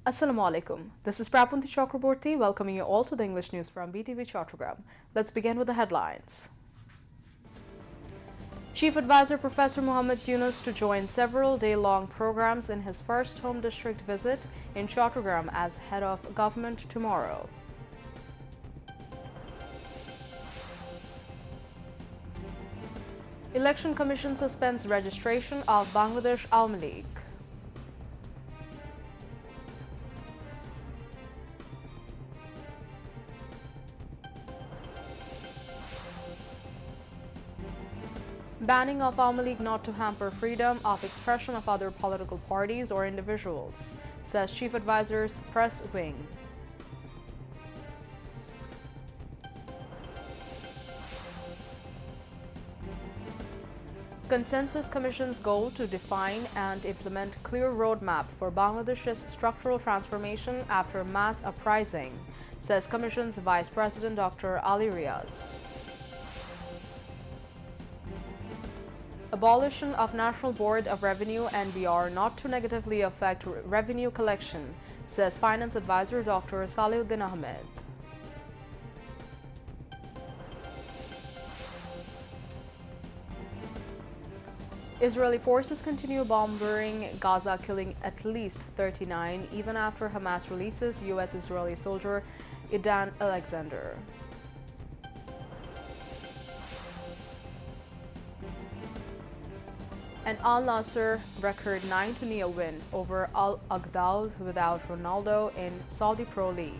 Assalamu alaikum. This is Prapunti Chakraborty welcoming you all to the English news from BTV Chattogram. Let's begin with the headlines. Chief Advisor Professor Muhammad Yunus to join several day-long programs in his first home district visit in Chattogram as head of government tomorrow. Election Commission suspends registration of Bangladesh Awami League. Banning of Awami League not to hamper freedom of expression of other political parties or individuals, says Chief Advisor's press wing. Consensus Commission's goal to define and implement clear roadmap for Bangladesh's structural transformation after mass uprising, says Commission's Vice President Dr. Ali Riaz. Abolition of National Board of Revenue (NBR) not to negatively affect revenue collection, says Finance Advisor Dr. Saliuddin Ahmed. Israeli forces continue bombarding Gaza, killing at least 39 even after Hamas releases U.S.-Israeli soldier Idan Alexander. And Al Nassr record 9-0 win over Al Aghdal without Ronaldo in Saudi Pro League.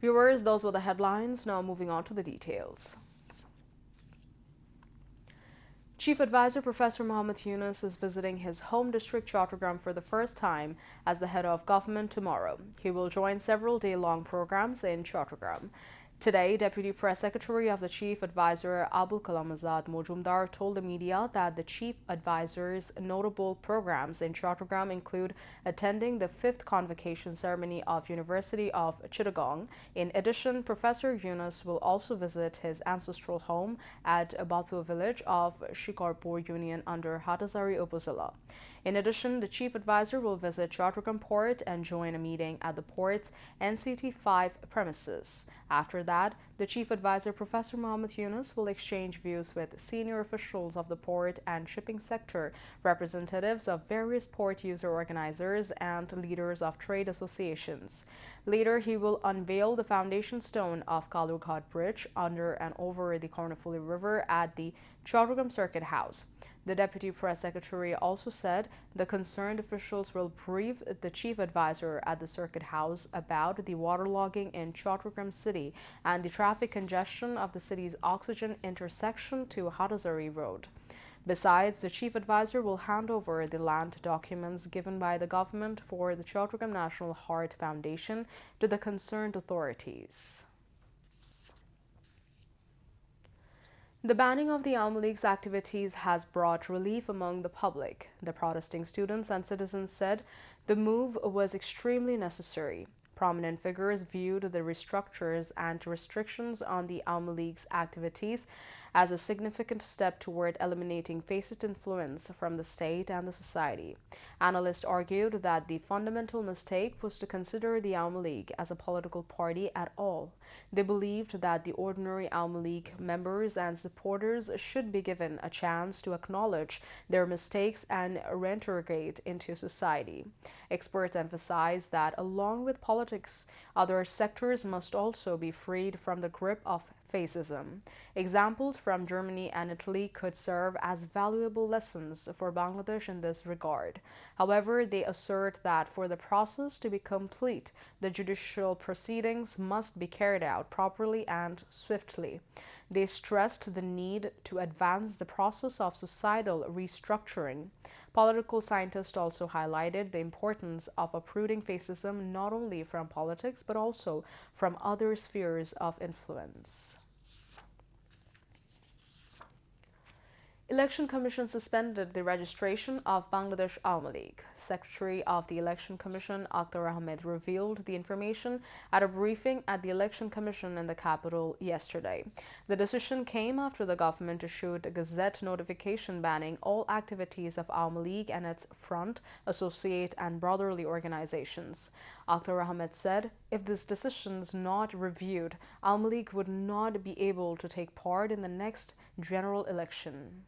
Viewers, those were the headlines. Now moving on to the details. Chief Advisor Professor Muhammad Yunus is visiting his home district Chattogram for the first time as the head of government tomorrow. He will join several day-long programs in Chattogram. Today, Deputy Press Secretary of the Chief Advisor Abul Kalam Azad Mojumdar told the media that the Chief Advisor's notable programs in Chattogram include attending the 5th convocation ceremony of University of Chittagong. In addition, Professor Yunus will also visit his ancestral home at Batu village of Shikarpur Union under Hatazari Upazila. In addition, the Chief Advisor will visit Chattogram Port and join a meeting at the port's NCT5 premises. After that, the Chief Advisor Professor Muhammad Yunus will exchange views with senior officials of the port and shipping sector, representatives of various port user organizers, and leaders of trade associations. Later, he will unveil the foundation stone of Kalurghat Bridge under and over the Karnafuli River at the Chattogram Circuit House. The Deputy Press Secretary also said the concerned officials will brief the Chief Advisor at the Circuit House about the waterlogging in Chattogram City and the traffic congestion of the city's oxygen intersection to Hatazari Road. Besides, the Chief Advisor will hand over the land documents given by the government for the Chattogram National Heart Foundation to the concerned authorities. The banning of the Awami League's activities has brought relief among the public. The protesting students and citizens said the move was extremely necessary. Prominent figures viewed the restructures and restrictions on the Awami League's activities as a significant step toward eliminating facet influence from the state and the society. Analysts argued that the fundamental mistake was to consider the Awami League as a political party at all. They believed that the ordinary Awami League members and supporters should be given a chance to acknowledge their mistakes and reintegrate into society. Experts emphasized that along with politics, other sectors must also be freed from the grip of fascism. Examples from Germany and Italy could serve as valuable lessons for Bangladesh in this regard. However, they assert that for the process to be complete, the judicial proceedings must be carried out properly and swiftly. They stressed the need to advance the process of societal restructuring. Political scientists also highlighted the importance of uprooting fascism not only from politics but also from other spheres of influence. Election Commission suspended the registration of Bangladesh Awami League. Secretary of the Election Commission, Akhtar Ahmed, revealed the information at a briefing at the Election Commission in the capital yesterday. The decision came after the government issued a Gazette notification banning all activities of Awami League and its front, associate, and brotherly organizations. Akhtar Ahmed said, if this decision is not reviewed, Awami League would not be able to take part in the next general election.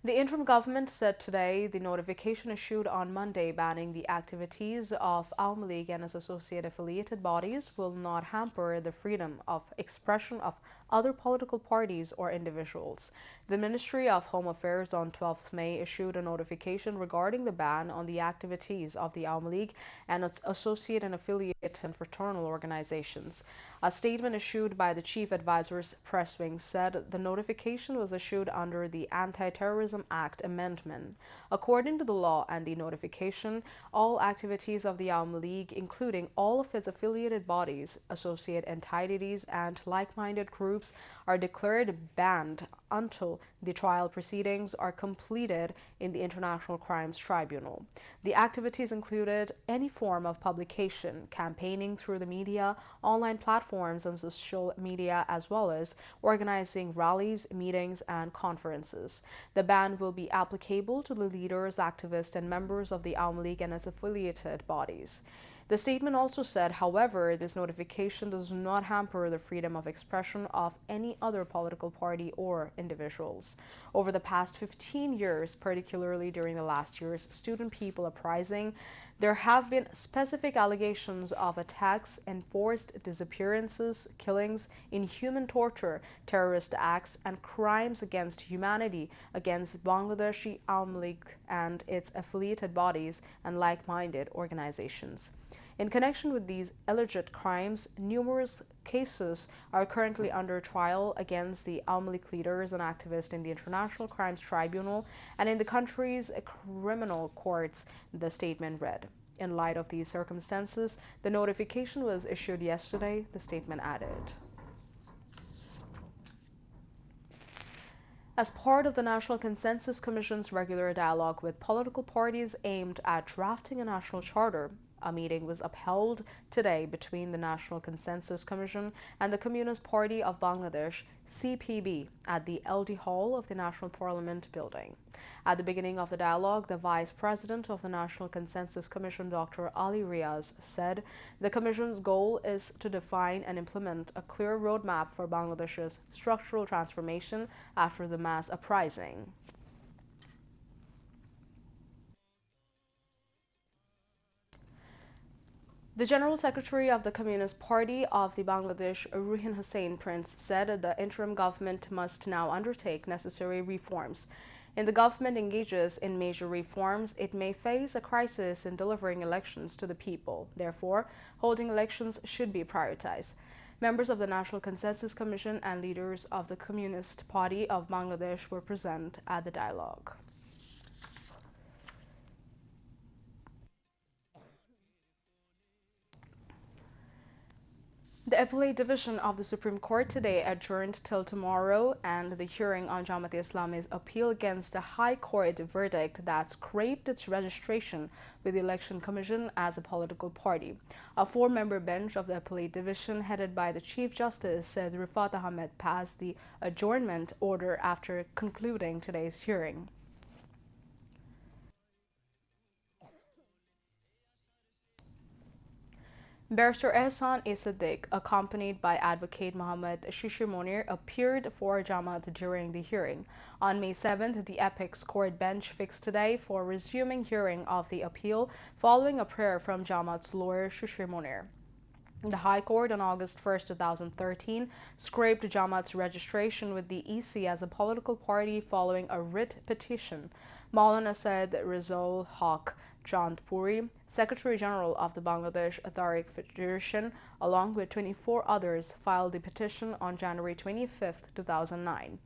The interim government said today the notification issued on Monday banning the activities of Awami League and its associate affiliated bodies will not hamper the freedom of expression of other political parties or individuals. The Ministry of Home Affairs on 12th May issued a notification regarding the ban on the activities of the Awami League and its associate and affiliate and fraternal organizations. A statement issued by the Chief Advisor's press wing said the notification was issued under the Anti-Terrorism Act Amendment. According to the law and the notification, all activities of the Awami League, including all of its affiliated bodies, associate entities, and like-minded groups, are declared banned until the trial proceedings are completed in the International Crimes Tribunal. The activities included any form of publication, campaigning through the media, online platforms, and social media, as well as organizing rallies, meetings, and conferences. The ban will be applicable to the leaders, activists, and members of the Awami League and its affiliated bodies. The statement also said, however, this notification does not hamper the freedom of expression of any other political party or individuals. Over the past 15 years, particularly during the last year's Student People Uprising, there have been specific allegations of attacks, enforced disappearances, killings, inhuman torture, terrorist acts, and crimes against humanity against Bangladeshi Awami League and its affiliated bodies and like-minded organizations. In connection with these alleged crimes, numerous cases are currently under trial against the Awami League leaders and activists in the International Crimes Tribunal and in the country's criminal courts, the statement read. In light of these circumstances, the notification was issued yesterday, the statement added. As part of the National Consensus Commission's regular dialogue with political parties aimed at drafting a national charter, a meeting was upheld today between the National Consensus Commission and the Communist Party of Bangladesh, CPB, at the LD Hall of the National Parliament building. At the beginning of the dialogue, the Vice President of the National Consensus Commission, Dr. Ali Riaz, said the Commission's goal is to define and implement a clear roadmap for Bangladesh's structural transformation after the mass uprising. The General Secretary of the Communist Party of the Bangladesh, Ruhin Hussein Prince, said the interim government must now undertake necessary reforms. If the government engages in major reforms, it may face a crisis in delivering elections to the people. Therefore, holding elections should be prioritized. Members of the National Consensus Commission and leaders of the Communist Party of Bangladesh were present at the dialogue. The Appellate Division of the Supreme Court today adjourned till tomorrow, and the hearing on Jamaat-e-Islami's appeal against the High Court verdict that scraped its registration with the Election Commission as a political party. A four-member bench of the Appellate Division, headed by the Chief Justice, said Raater Ahmed, passed the adjournment order after concluding today's hearing. Barrister Ehsan A. Siddiq, accompanied by Advocate Mohammed Shishir Monir, appeared for Jamaat during the hearing. On May 7th, the Apex Court bench fixed today for resuming hearing of the appeal following a prayer from Jamaat's lawyer Shishir Monir. The High Court on August 1, 2013, scraped Jamaat's registration with the EC as a political party following a writ petition. Maulana Said Rizal Haq Chandpuri, Secretary General of the Bangladesh Tariq Federation, along with 24 others, filed the petition on January 25, 2009.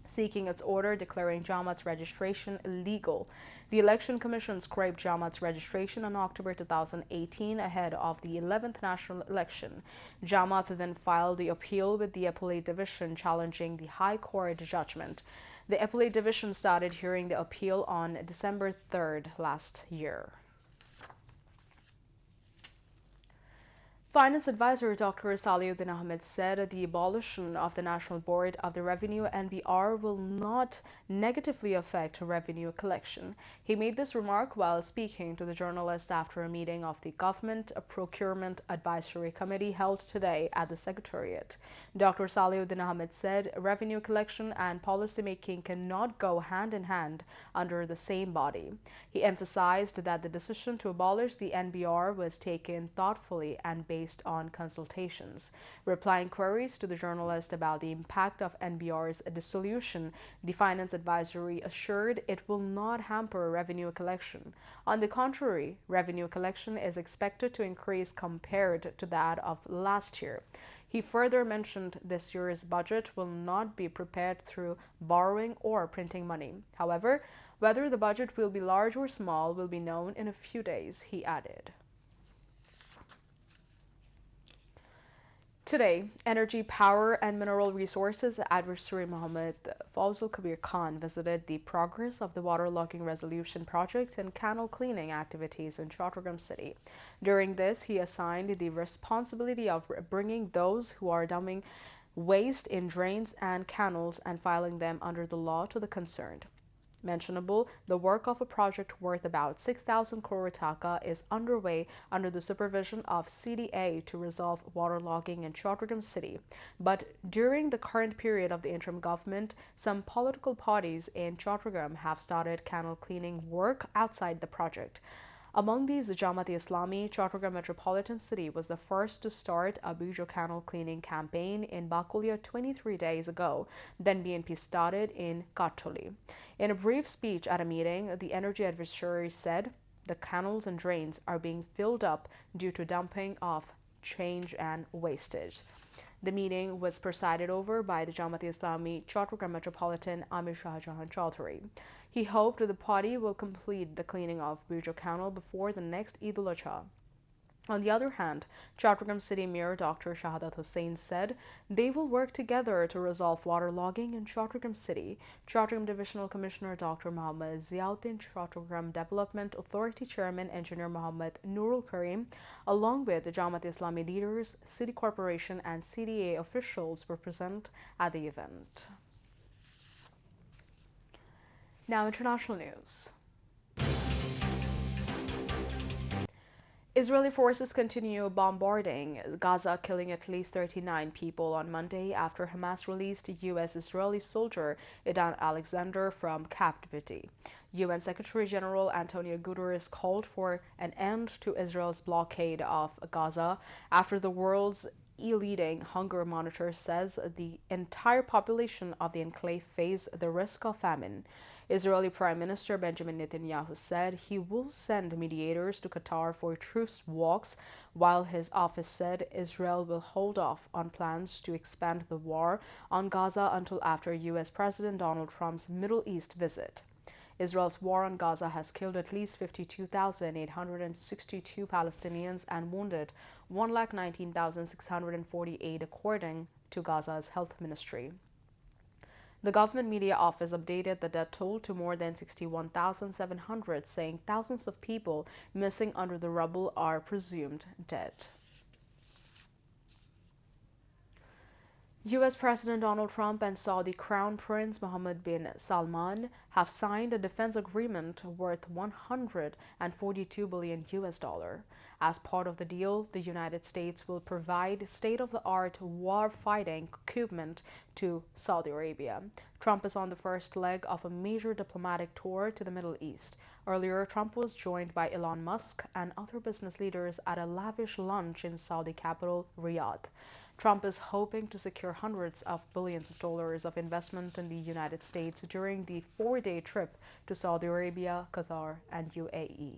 seeking its order declaring Jamaat's registration illegal. The Election Commission scrapped Jamaat's registration in October 2018 ahead of the 11th national election. Jamaat then filed the appeal with the Appellate Division challenging the High Court judgment. The Appellate Division started hearing the appeal on December 3rd last year. Finance advisor Dr. Saliuddin Ahmed said the abolition of the National Board of the Revenue (NBR) will not negatively affect revenue collection. He made this remark while speaking to the journalist after a meeting of the Government Procurement Advisory Committee held today at the Secretariat. Dr. Saliuddin Ahmed said revenue collection and policymaking cannot go hand in hand under the same body. He emphasized that the decision to abolish the NBR was taken thoughtfully and based on consultations. Replying queries to the journalist about the impact of NBR's dissolution, the finance advisory assured it will not hamper revenue collection. On the contrary, revenue collection is expected to increase compared to that of last year. He further mentioned this year's budget will not be prepared through borrowing or printing money. However, whether the budget will be large or small will be known in a few days, he added. Today, Energy, Power and Mineral Resources Advisory Mohammed Fawzul Kabir Khan visited the progress of the waterlogging resolution project and canal cleaning activities in Chattogram city. During this, he assigned the responsibility of bringing those who are dumping waste in drains and canals and filing them under the law to the concerned. Mentionable, the work of a project worth about 6,000 crore taka is underway under the supervision of CDA to resolve waterlogging in Chattogram city. But during the current period of the interim government, some political parties in Chattogram have started canal cleaning work outside the project. Among these, Jamaat-e-Islami Chattogram Metropolitan City was the first to start a Bujo canal cleaning campaign in Bakulia 23 days ago. Then BNP started in Katoli. In a brief speech at a meeting, the energy advisory said the canals and drains are being filled up due to dumping of change and wastage. The meeting was presided over by the Jamaat-e-Islami Chattogram Metropolitan Amir Shah Jahan Chaudhary. He hoped the party will complete the cleaning of Bujo Canal before the next Eid al-Adha. On the other hand, Chattogram City Mayor Dr. Shahadat Hussain said they will work together to resolve waterlogging in Chattogram City. Chattogram Divisional Commissioner Dr. Muhammad Ziauddin, Chattogram Development Authority Chairman Engineer Muhammad Nurul Karim, along with the Jamaat-e-Islami leaders, City Corporation and CDA officials were present at the event. Now, international news. Israeli forces continue bombarding Gaza, killing at least 39 people on Monday after Hamas released U.S.-Israeli soldier Idan Alexander from captivity. UN Secretary General Antonio Guterres called for an end to Israel's blockade of Gaza after the world's leading hunger monitor says the entire population of the enclave face the risk of famine. Israeli Prime Minister Benjamin Netanyahu said he will send mediators to Qatar for truce walks, while his office said Israel will hold off on plans to expand the war on Gaza until after U.S. President Donald Trump's Middle East visit. Israel's war on Gaza has killed at least 52,862 Palestinians and wounded 119,648 according to Gaza's health ministry. The government media office updated the death toll to more than 61,700, saying thousands of people missing under the rubble are presumed dead. U.S. President Donald Trump and Saudi Crown Prince Mohammed bin Salman have signed a defense agreement worth $142 billion. As part of the deal, the United States will provide state-of-the-art war-fighting equipment to Saudi Arabia. Trump is on the first leg of a major diplomatic tour to the Middle East. Earlier, Trump was joined by Elon Musk and other business leaders at a lavish lunch in Saudi capital, Riyadh. Trump is hoping to secure hundreds of billions of dollars of investment in the United States during the 4-day trip to Saudi Arabia, Qatar, and UAE.